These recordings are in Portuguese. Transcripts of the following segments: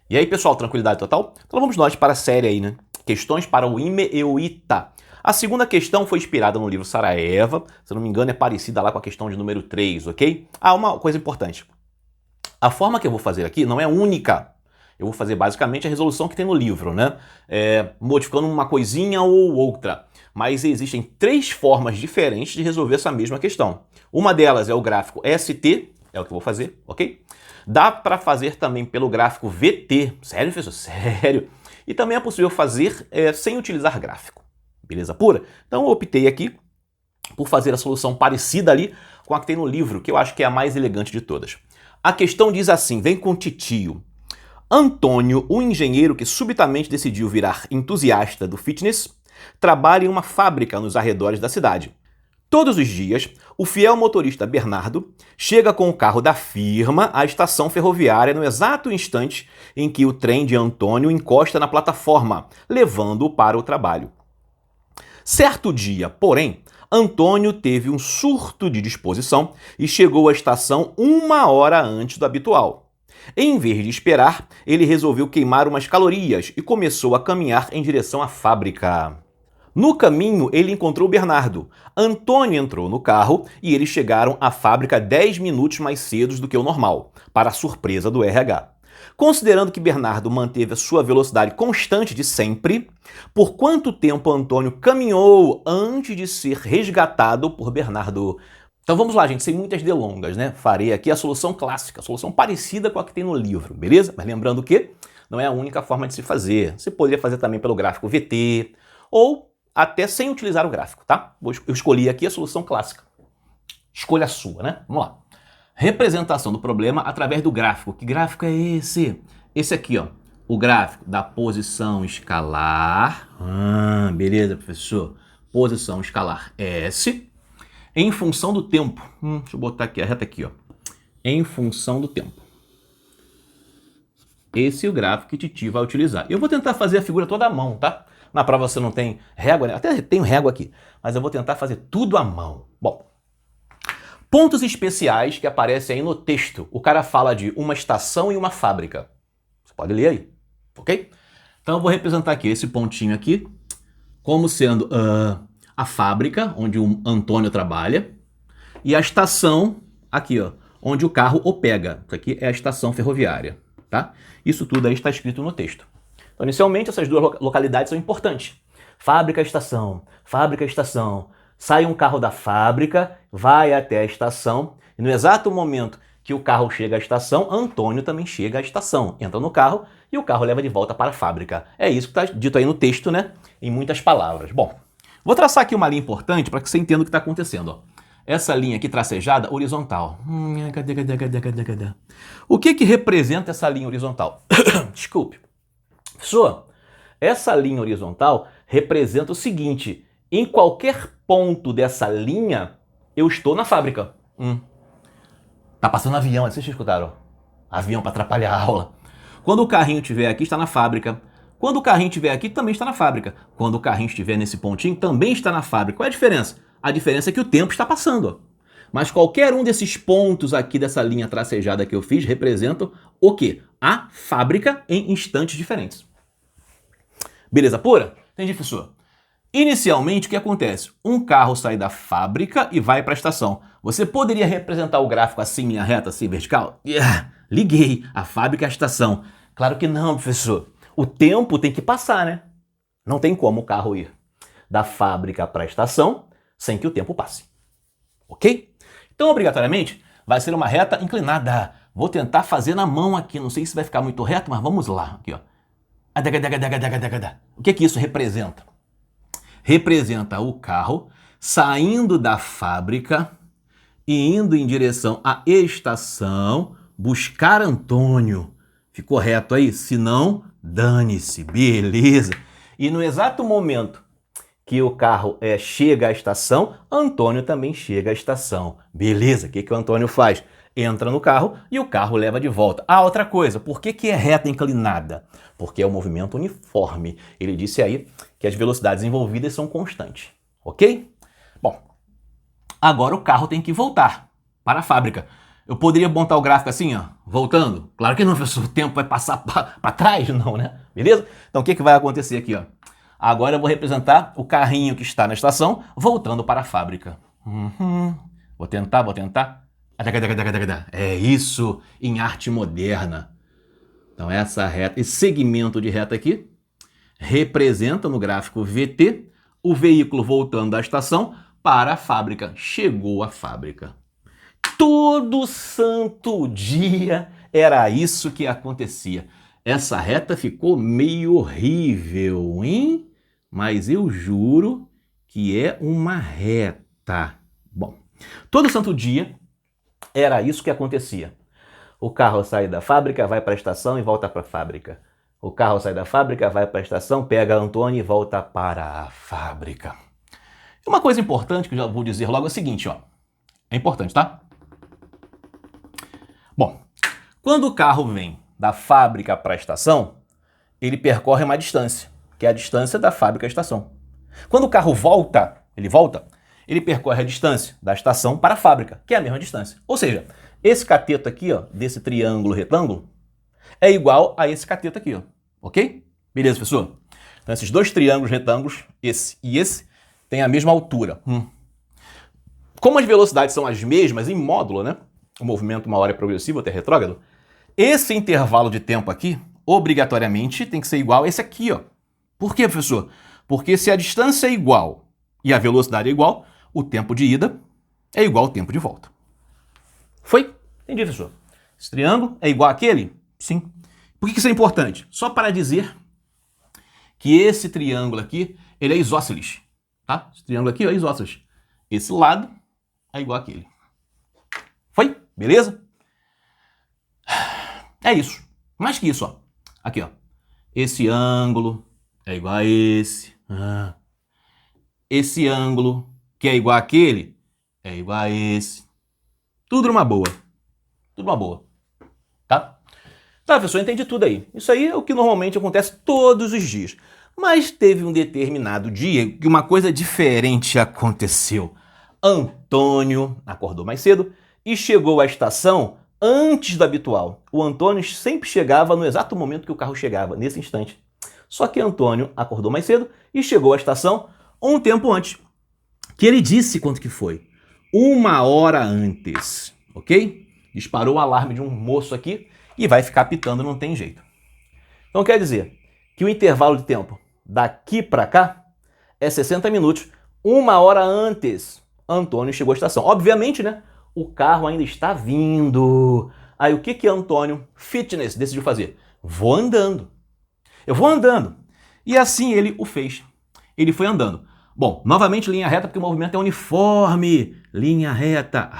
E aí, pessoal, tranquilidade total? Então vamos nós para a série aí, né? Questões para o IME e o ITA. A segunda questão foi inspirada no livro Sarajevo, se eu não me engano é parecida lá com a questão de número 3, ok? Ah, uma coisa importante. A forma que eu vou fazer aqui não é única. Eu vou fazer basicamente a resolução que tem no livro, né? Modificando uma coisinha ou outra. Mas existem 3 formas diferentes de resolver essa mesma questão. Uma delas é o gráfico ST, é o que eu vou fazer, ok? Dá para fazer também pelo gráfico VT. Sério, professor? Sério? E também é possível fazer sem utilizar gráfico. Beleza pura? Então eu optei aqui por fazer a solução parecida ali com a que tem no livro, que eu acho que é a mais elegante de todas. A questão diz assim, vem com titio. Antônio, um engenheiro que subitamente decidiu virar entusiasta do fitness, trabalha em uma fábrica nos arredores da cidade. Todos os dias, o fiel motorista Bernardo chega com o carro da firma à estação ferroviária no exato instante em que o trem de Antônio encosta na plataforma, levando-o para o trabalho. Certo dia, porém, Antônio teve um surto de disposição e chegou à estação 1 hora antes do habitual. Em vez de esperar, ele resolveu queimar umas calorias e começou a caminhar em direção à fábrica. No caminho, ele encontrou Bernardo. Antônio entrou no carro e eles chegaram à fábrica 10 minutos mais cedo do que o normal, para a surpresa do RH. Considerando que Bernardo manteve a sua velocidade constante de sempre, por quanto tempo Antônio caminhou antes de ser resgatado por Bernardo? Então vamos lá, gente, sem muitas delongas, né? Farei aqui a solução clássica, a solução parecida com a que tem no livro, beleza? Mas lembrando que não é a única forma de se fazer. Você poderia fazer também pelo gráfico VT ou até sem utilizar o gráfico, tá? Eu escolhi aqui a solução clássica. Escolha a sua, né? Vamos lá. Representação do problema através do gráfico. Que gráfico é esse? Esse aqui, ó. O gráfico da posição escalar. Beleza, professor. Posição escalar S. Em função do tempo. Deixa eu botar aqui a reta aqui, ó. Em função do tempo. Esse é o gráfico que Titi vai utilizar. Eu vou tentar fazer a figura toda à mão, tá? Na prova você não tem régua, né? Até tenho régua aqui, mas eu vou tentar fazer tudo à mão. Bom, pontos especiais que aparecem aí no texto. O cara fala de uma estação e uma fábrica. Você pode ler aí, ok? Então eu vou representar aqui esse pontinho aqui como sendo a fábrica onde o Antônio trabalha e a estação aqui, ó, onde o carro o pega. Isso aqui é a estação ferroviária, tá? Isso tudo aí está escrito no texto. Então, inicialmente, essas duas localidades são importantes. Fábrica, estação. Fábrica, estação. Sai um carro da fábrica, vai até a estação, e no exato momento que o carro chega à estação, Antônio também chega à estação. Entra no carro e o carro leva de volta para a fábrica. É isso que está dito aí no texto, né? Em muitas palavras. Bom, vou traçar aqui uma linha importante para que você entenda o que está acontecendo, ó. Essa linha aqui tracejada, horizontal. Cadê? O que representa essa linha horizontal? Desculpe. Professor, essa linha horizontal representa o seguinte: em qualquer ponto dessa linha, eu estou na fábrica. Tá passando avião, vocês escutaram? Avião para atrapalhar a aula. Quando o carrinho estiver aqui, está na fábrica. Quando o carrinho estiver aqui, também está na fábrica. Quando o carrinho estiver nesse pontinho, também está na fábrica. Qual é a diferença? A diferença é que o tempo está passando. Mas qualquer um desses pontos aqui dessa linha tracejada que eu fiz representam o quê? A fábrica em instantes diferentes. Beleza pura? Entendi, professor. Inicialmente, o que acontece? Um carro sai da fábrica e vai para a estação. Você poderia representar o gráfico assim, em linha reta, assim, vertical? Liguei. A fábrica é a estação. Claro que não, professor. O tempo tem que passar, né? Não tem como o carro ir da fábrica para a estação sem que o tempo passe. Ok? Então, obrigatoriamente, vai ser uma reta inclinada. Vou tentar fazer na mão aqui. Não sei se vai ficar muito reto, mas vamos lá. Aqui, ó. O que isso representa? Representa o carro saindo da fábrica e indo em direção à estação buscar Antônio. Ficou reto aí? Se não, dane-se. Beleza. E no exato momento que o carro chega à estação, Antônio também chega à estação. Beleza. O que o Antônio faz? Entra no carro e o carro leva de volta. Outra coisa, por que é reta inclinada? Porque é um movimento uniforme. Ele disse aí que as velocidades envolvidas são constantes, ok? Bom, agora o carro tem que voltar para a fábrica. Eu poderia montar o gráfico assim, ó, voltando? Claro que não, professor, o tempo vai passar para trás, não, né? Beleza? Então o que vai acontecer aqui, ó? Agora eu vou representar o carrinho que está na estação voltando para a fábrica. Vou tentar. É isso em arte moderna. Então essa reta, esse segmento de reta aqui representa no gráfico VT o veículo voltando da estação para a fábrica. Chegou à fábrica. Todo santo dia era isso que acontecia. Essa reta ficou meio horrível, hein? Mas eu juro que é uma reta. Bom, todo santo dia era isso que acontecia. O carro sai da fábrica, vai para a estação e volta para a fábrica. O carro sai da fábrica, vai para a estação, pega Antônio e volta para a fábrica. Uma coisa importante que eu já vou dizer logo é o seguinte, ó. É importante, tá? Bom, quando o carro vem da fábrica para a estação, ele percorre uma distância, que é a distância da fábrica à estação. Quando o carro volta, ele percorre a distância da estação para a fábrica, que é a mesma distância. Ou seja, esse cateto aqui, ó, desse triângulo retângulo, é igual a esse cateto aqui, ó. Ok? Beleza, professor? Então esses dois triângulos retângulos, esse e esse, têm a mesma altura. Como as velocidades são as mesmas em módulo, né? O movimento uma hora é progressivo, até retrógrado. Esse intervalo de tempo aqui, obrigatoriamente, tem que ser igual a esse aqui, ó. Por quê, professor? Porque se a distância é igual e a velocidade é igual, o tempo de ida é igual ao tempo de volta. Foi? Entendi, professor. Esse triângulo é igual àquele? Sim. Por que isso é importante? Só para dizer que esse triângulo aqui, ele é isósceles, tá? Esse triângulo aqui é isósceles. Esse lado é igual àquele. Foi? Beleza? É isso. Mais que isso, ó. Aqui, ó. Esse ângulo é igual a esse. Esse ângulo, que é igual àquele, é igual a esse. Tudo numa boa. Tudo numa boa. Tá? Tá, professor, eu entendi tudo aí. Isso aí é o que normalmente acontece todos os dias. Mas teve um determinado dia que uma coisa diferente aconteceu. Antônio acordou mais cedo e chegou à estação antes do habitual. O Antônio sempre chegava no exato momento que o carro chegava, nesse instante. Só que Antônio acordou mais cedo e chegou à estação um tempo antes. Que ele disse quanto que foi. 1 hora antes, ok? Disparou o alarme de um moço aqui e vai ficar pitando, não tem jeito. Então quer dizer que o intervalo de tempo daqui para cá é 60 minutos. 1 hora antes, Antônio chegou à estação. Obviamente, né? O carro ainda está vindo. Aí o que Antônio Fitness decidiu fazer? Vou andando. Eu vou andando. E assim ele o fez. Ele foi andando. Bom, novamente linha reta porque o movimento é uniforme. Linha reta.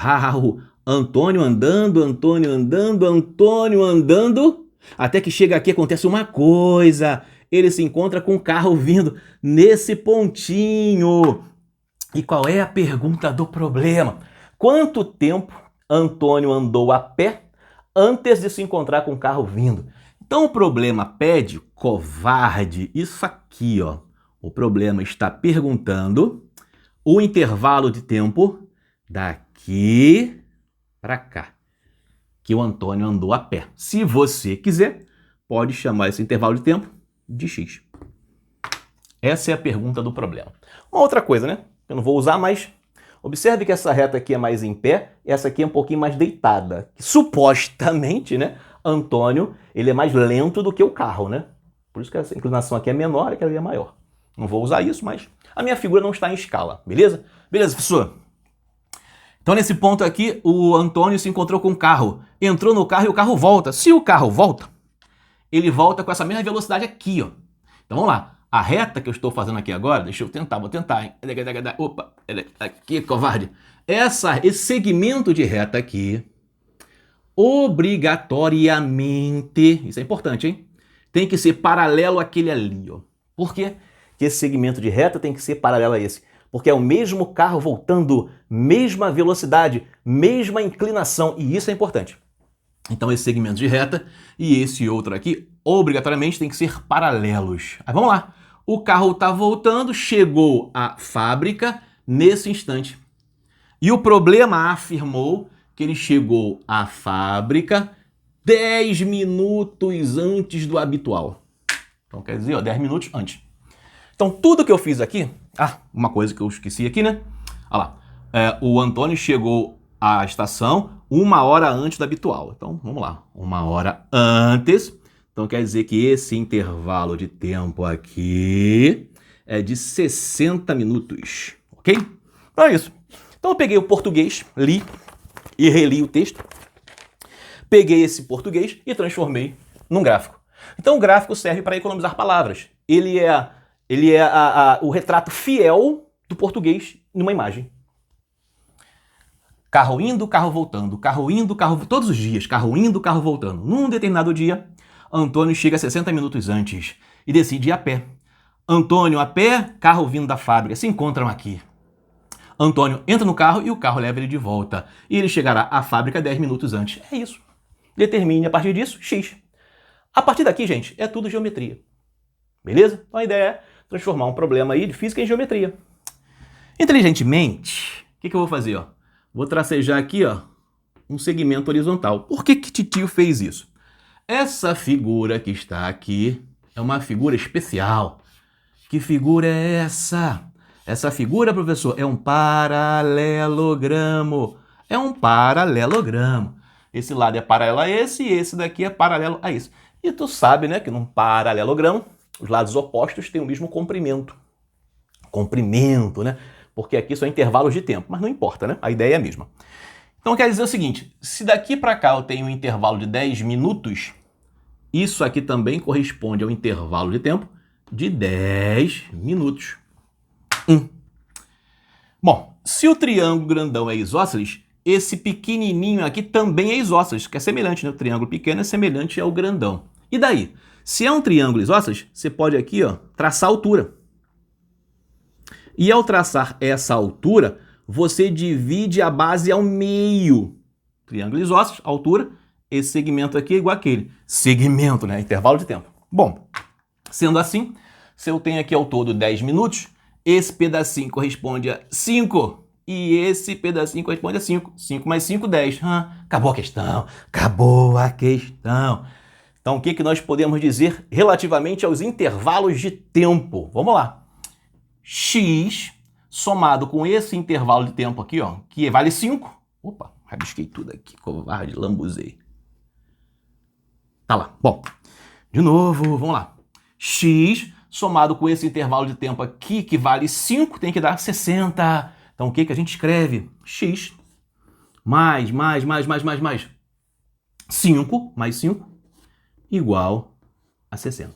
Antônio andando, Antônio andando, Antônio andando. Até que chega aqui acontece uma coisa. Ele se encontra com o carro vindo nesse pontinho. E qual é a pergunta do problema? Quanto tempo Antônio andou a pé antes de se encontrar com o carro vindo? Então o problema pede, covarde, isso aqui, ó. O problema está perguntando o intervalo de tempo daqui para cá, que o Antônio andou a pé. Se você quiser, pode chamar esse intervalo de tempo de X. Essa é a pergunta do problema. Uma outra coisa, né? Eu não vou usar, mas observe que essa reta aqui é mais em pé e essa aqui é um pouquinho mais deitada. Supostamente, né? Antônio, ele é mais lento do que o carro, né? Por isso que essa inclinação aqui é menor e que ali é maior. Não vou usar isso, mas a minha figura não está em escala, beleza? Beleza, professor? Então, nesse ponto aqui, o Antônio se encontrou com o carro. Entrou no carro e o carro volta. Se o carro volta, ele volta com essa mesma velocidade aqui, ó. Então, vamos lá. A reta que eu estou fazendo aqui agora, deixa eu tentar, vou tentar, hein? Opa, aqui, covarde. Esse segmento de reta aqui, obrigatoriamente, isso é importante, hein? Tem que ser paralelo àquele ali, ó. Por quê? Que esse segmento de reta tem que ser paralelo a esse. Porque é o mesmo carro voltando, mesma velocidade, mesma inclinação, e isso é importante. Então esse segmento de reta e esse outro aqui, obrigatoriamente, tem que ser paralelos. Aí vamos lá. O carro está voltando, chegou à fábrica nesse instante. E o problema afirmou que ele chegou à fábrica 10 minutos antes do habitual. Então quer dizer, ó, 10 minutos antes. Então tudo que eu fiz aqui... Ah, uma coisa que eu esqueci aqui, né? Olha lá. O Antônio chegou à estação 1 hora antes do habitual. Então vamos lá. 1 hora antes. Então quer dizer que esse intervalo de tempo aqui é de 60 minutos. Ok? Então é isso. Então eu peguei o português, li e reli o texto. Peguei esse português e transformei num gráfico. Então o gráfico serve para economizar palavras. Ele é o retrato fiel do português numa imagem. Carro indo, carro voltando, carro indo, carro... Todos os dias, carro indo, carro voltando. Num determinado dia, Antônio chega 60 minutos antes e decide ir a pé. Antônio a pé, carro vindo da fábrica, se encontram aqui. Antônio entra no carro e o carro leva ele de volta. E ele chegará à fábrica 10 minutos antes. É isso. Determine a partir disso X. A partir daqui, gente, é tudo geometria. Beleza? Então a ideia é transformar um problema aí de física em geometria. Inteligentemente, o que eu vou fazer? Ó? Vou tracejar aqui, ó, um segmento horizontal. Por que Titio fez isso? Essa figura que está aqui é uma figura especial. Que figura é essa? Essa figura, professor, é um paralelogramo. É um paralelogramo. Esse lado é paralelo a esse e esse daqui é paralelo a esse. E tu sabe, né, que num paralelogramo, os lados opostos têm o mesmo comprimento. Comprimento, né? Porque aqui são intervalos de tempo, mas não importa, né? A ideia é a mesma. Então quer dizer o seguinte, se daqui para cá eu tenho um intervalo de 10 minutos, isso aqui também corresponde ao intervalo de tempo de 10 minutos. Bom, se o triângulo grandão é isósceles, esse pequenininho aqui também é isósceles, que é semelhante, né? O triângulo pequeno é semelhante ao grandão. E daí? Se é um triângulo isósceles, você pode aqui, ó, traçar a altura. E ao traçar essa altura, você divide a base ao meio. Triângulo isósceles, altura, esse segmento aqui é igual àquele. Segmento, né? Intervalo de tempo. Bom, sendo assim, se eu tenho aqui ao todo 10 minutos, esse pedacinho corresponde a 5. E esse pedacinho corresponde a 5. 5 mais 5, 10. Acabou a questão. Acabou a questão. Então, o que nós podemos dizer relativamente aos intervalos de tempo? Vamos lá. X somado com esse intervalo de tempo aqui, ó, que vale 5. Opa, rabisquei tudo aqui, covarde, lambuzei. Tá lá. Bom, de novo, vamos lá. X somado com esse intervalo de tempo aqui, que vale 5, tem que dar 60. Então, o que a gente escreve? X mais 5 mais 5 igual a 60.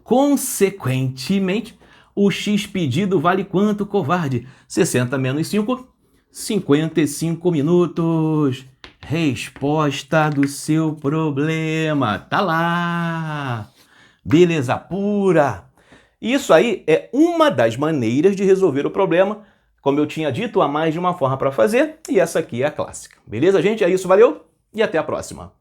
Consequentemente, o X pedido vale quanto, covarde? 60 menos 5, 55 minutos. Resposta do seu problema. Tá lá. Beleza pura. Isso aí é uma das maneiras de resolver o problema. Como eu tinha dito, há mais de uma forma para fazer. E essa aqui é a clássica. Beleza, gente? É isso, valeu e até a próxima.